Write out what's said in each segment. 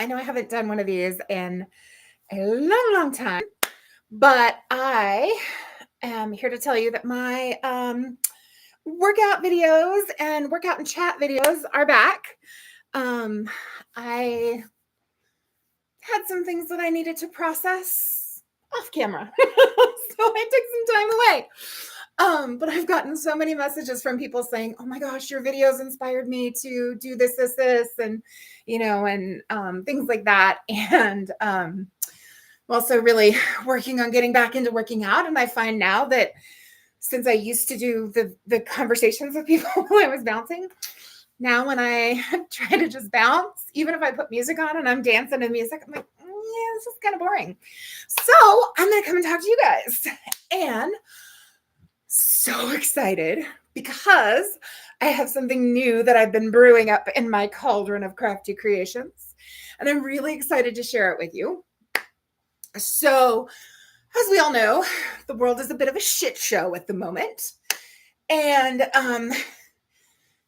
I know I haven't done one of these in a long, long time, but I am here to tell you that my workout videos and workout and chat videos are back. I had some things that I needed to process off camera, so I took some time away. But I've gotten so many messages from people saying, "Oh my gosh, your videos inspired me to do this, and things like that." And I'm also really working on getting back into working out. And I find now that since I used to do the conversations with people while I was bouncing, now when I try to just bounce, even if I put music on and I'm dancing to music, I'm like, yeah, this is kind of boring. So I'm going to come and talk to you guys. And so excited because I have something new that I've been brewing up in my cauldron of crafty creations. And I'm really excited to share it with you. So, as we all know, the world is a bit of a shit show at the moment. And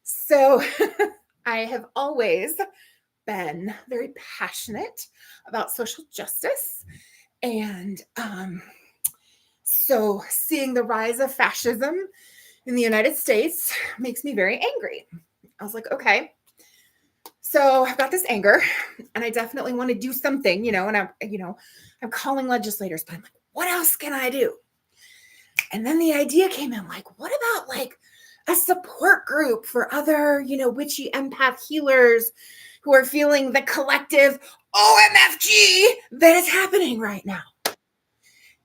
so I have always been very passionate about social justice. And so seeing the rise of fascism in the United States makes me very angry. I was like, okay, so I've got this anger and I definitely want to do something, and I'm calling legislators, but I'm like, what else can I do? And then the idea came in, like, what about like a support group for other, witchy empath healers who are feeling the collective OMFG that is happening right now.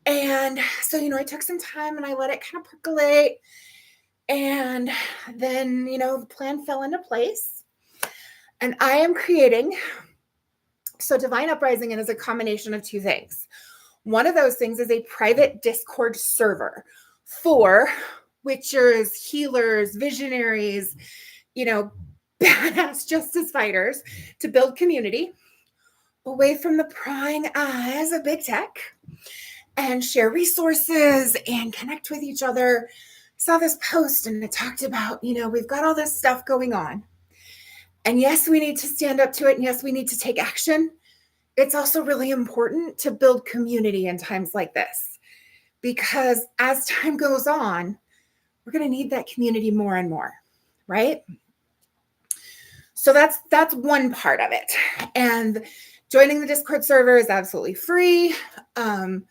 And so, I took some time and I let it kind of percolate. And then, the plan fell into place. And I am creating, so Divine Uprising is a combination of two things. One of those things is a private Discord server for witchers, healers, visionaries, badass justice fighters to build community away from the prying eyes of big tech and share resources and connect with each other. I saw this post and it talked about, we've got all this stuff going on. And yes, we need to stand up to it. And yes, we need to take action. It's also really important to build community in times like this, because as time goes on, we're going to need that community more and more, right? So that's one part of it. And joining the Discord server is absolutely free. And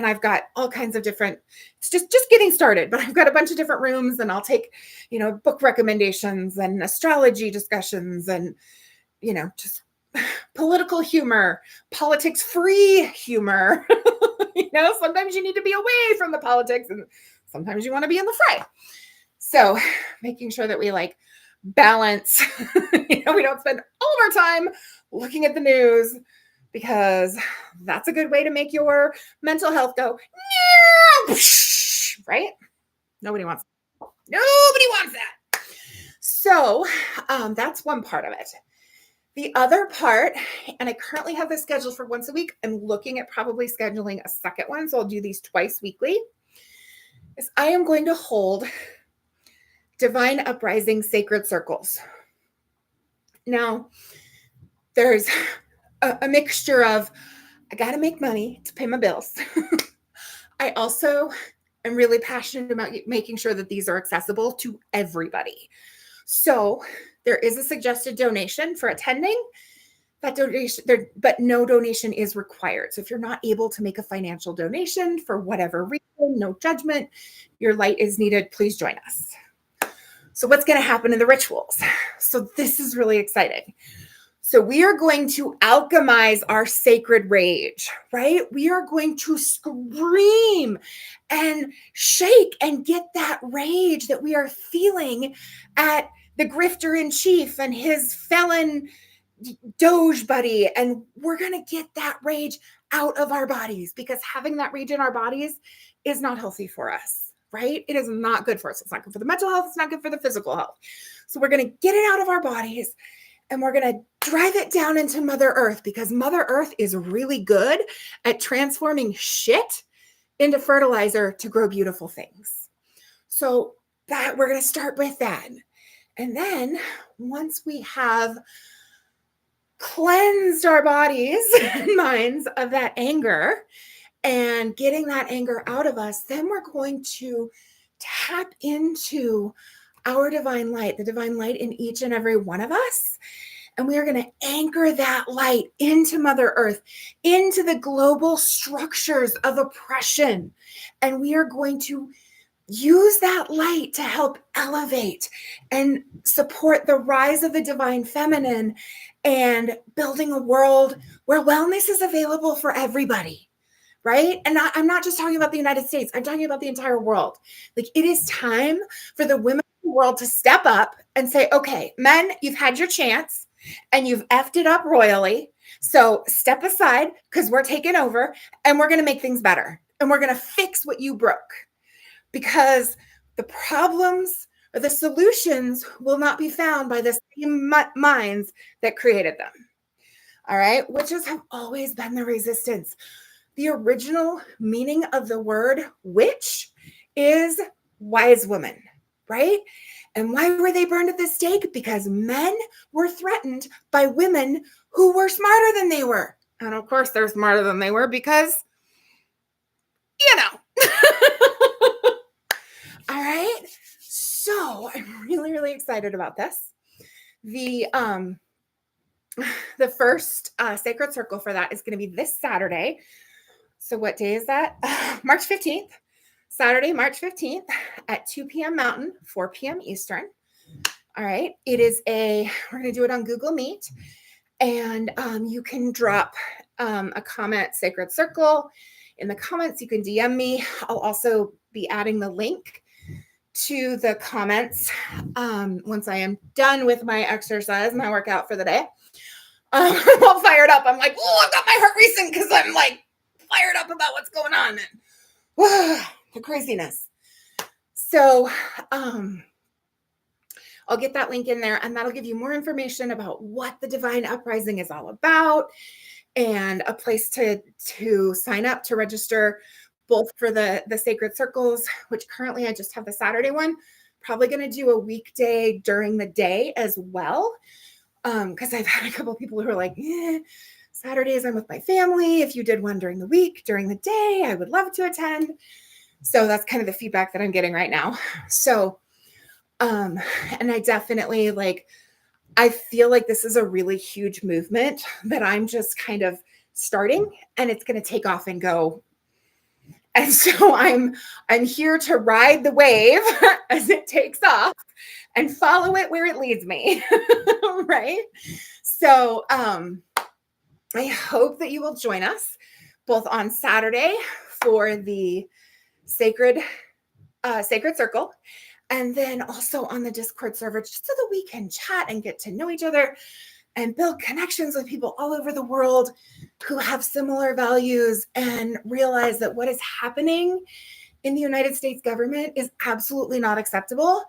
I've got all kinds of different, it's just getting started, but I've got a bunch of different rooms and I'll take, book recommendations and astrology discussions and, just political humor, politics free humor. Sometimes you need to be away from the politics and sometimes you want to be in the fray. So making sure that we like balance, we don't spend all of our time looking at the news, because that's a good way to make your mental health go, right? Nobody wants that. So that's one part of it. The other part, and I currently have this scheduled for once a week. I'm looking at probably scheduling a second one, so I'll do these twice weekly, is I am going to hold Divine Uprising sacred circles. Now, there's a mixture of, I got to make money to pay my bills. I also am really passionate about making sure that these are accessible to everybody. So there is a suggested donation for attending. That donation, but no donation is required. So if you're not able to make a financial donation for whatever reason, no judgment, your light is needed, please join us. So what's going to happen in the rituals? So this is really exciting. So we are going to alchemize our sacred rage, right? We are going to scream and shake and get that rage that we are feeling at the grifter in chief and his felon doge buddy. And we're going to get that rage out of our bodies, because having that rage in our bodies is not healthy for us, right? It is not good for us. It's not good for the mental health. It's not good for the physical health. So we're going to get it out of our bodies. And we're going to drive it down into Mother Earth, because Mother Earth is really good at transforming shit into fertilizer to grow beautiful things. So that we're going to start with that. And then once we have cleansed our bodies and minds of that anger and getting that anger out of us, then we're going to tap into our divine light, the divine light in each and every one of us. And we are going to anchor that light into Mother Earth, into the global structures of oppression. And we are going to use that light to help elevate and support the rise of the divine feminine and building a world where wellness is available for everybody. Right? And I'm not just talking about the United States. I'm talking about the entire world. Like, it is time for the women of the world to step up and say, okay, men, you've had your chance and you've effed it up royally. So step aside because we're taking over and we're going to make things better. And we're going to fix what you broke, because the problems or the solutions will not be found by the same minds that created them. All right. Witches have always been the resistance. The original meaning of the word witch is wise woman, right? And why were they burned at the stake? Because men were threatened by women who were smarter than they were. And of course, they're smarter than they were because, you know. All right. So I'm really, really excited about this. The first sacred circle for that is going to be this Saturday. So what day is that? March 15th, Saturday, March 15th at 2 p.m. Mountain, 4 p.m. Eastern. All right. We're going to do it on Google Meet, and you can drop a comment, Sacred Circle, in the comments. You can DM me. I'll also be adding the link to the comments once I am done with my exercise, my workout for the day. I'm all fired up. I'm like, oh, I've got my heart racing because I'm like fired up about what's going on and the craziness. So I'll get that link in there, and that'll give you more information about what the Divine Uprising is all about, and a place to sign up to register, both for the sacred circles, which currently I just have the Saturday one. Probably going to do a weekday during the day as well, because I've had a couple of people who are like, Saturdays I'm with my family. If you did one during the week, during the day, I would love to attend. So that's kind of the feedback that I'm getting right now. So, and I definitely I feel like this is a really huge movement that I'm just kind of starting, and it's going to take off and go. And so I'm here to ride the wave as it takes off and follow it where it leads me. Right? So, I hope that you will join us both on Saturday for the sacred circle, and then also on the Discord server, just so that we can chat and get to know each other and build connections with people all over the world who have similar values, and realize that what is happening in the United States government is absolutely not acceptable.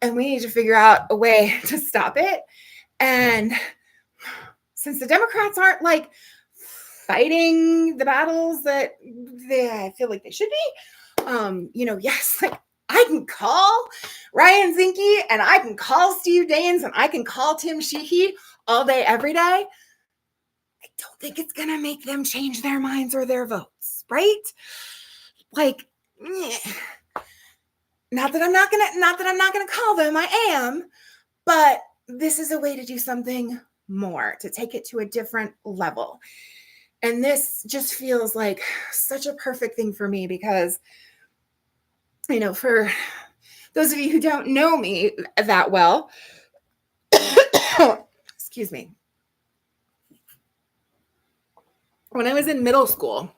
And we need to figure out a way to stop it. And since the Democrats aren't fighting the battles that I feel like they should be, yes, I can call Ryan Zinke and I can call Steve Daines and I can call Tim Sheehy all day, every day. I don't think it's going to make them change their minds or their votes, right? Not that I'm not going to call them, I am, but this is a way to do something more, to take it to a different level. And this just feels like such a perfect thing for me, because, for those of you who don't know me that well, excuse me. When I was in middle school,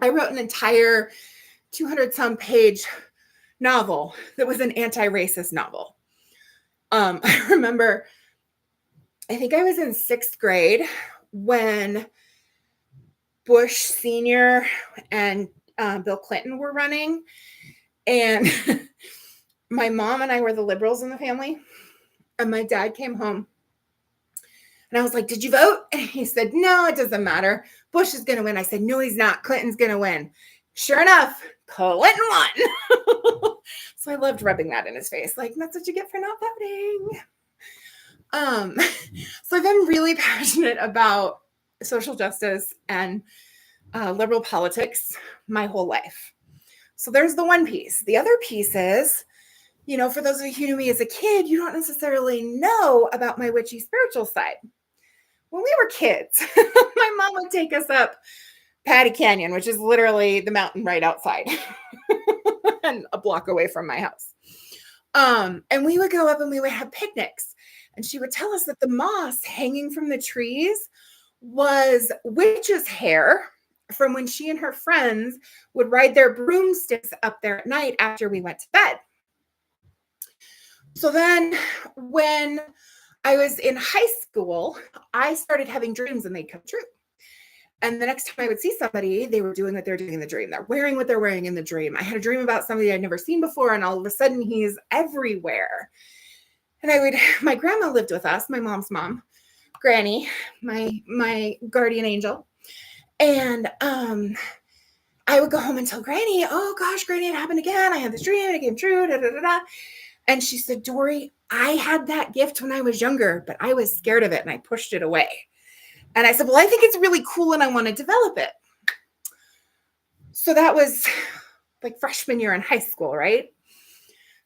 I wrote an entire 200-some page novel that was an anti-racist novel. I remember, I think I was in 6th grade when Bush Sr. and Bill Clinton were running. And my mom and I were the liberals in the family. And my dad came home. And I was like, did you vote? And he said, no, it doesn't matter. Bush is going to win. I said, no, he's not. Clinton's going to win. Sure enough, Clinton won. So I loved rubbing that in his face. Like, that's what you get for not voting. So I've been really passionate about social justice and liberal politics my whole life. So there's the one piece. The other piece is, for those of you who knew me as a kid, you don't necessarily know about my witchy spiritual side. When we were kids, my mom would take us up Patty Canyon, which is literally the mountain right outside and a block away from my house. And we would go up and we would have picnics. And she would tell us that the moss hanging from the trees was witch's hair from when she and her friends would ride their broomsticks up there at night after we went to bed. So then when I was in high school, I started having dreams and they'd come true. And the next time I would see somebody, they were doing what they're doing in the dream. They're wearing what they're wearing in the dream. I had a dream about somebody I'd never seen before, and all of a sudden he's everywhere. And my grandma lived with us, my mom's mom, Granny, my guardian angel. And I would go home and tell Granny, oh gosh, Granny, it happened again. I had this dream, it came true, da, da, da, da. And she said, Dory, I had that gift when I was younger, but I was scared of it and I pushed it away. And I said, well, I think it's really cool and I want to develop it. So that was like freshman year in high school, right?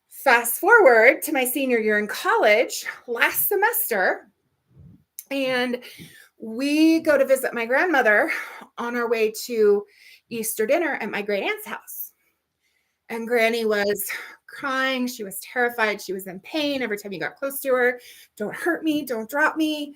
Fast forward to my senior year in college, last semester, and we go to visit my grandmother on our way to Easter dinner at my great aunt's house. And Granny was crying. She was terrified. She was in pain every time you got close to her. Don't hurt me. Don't drop me.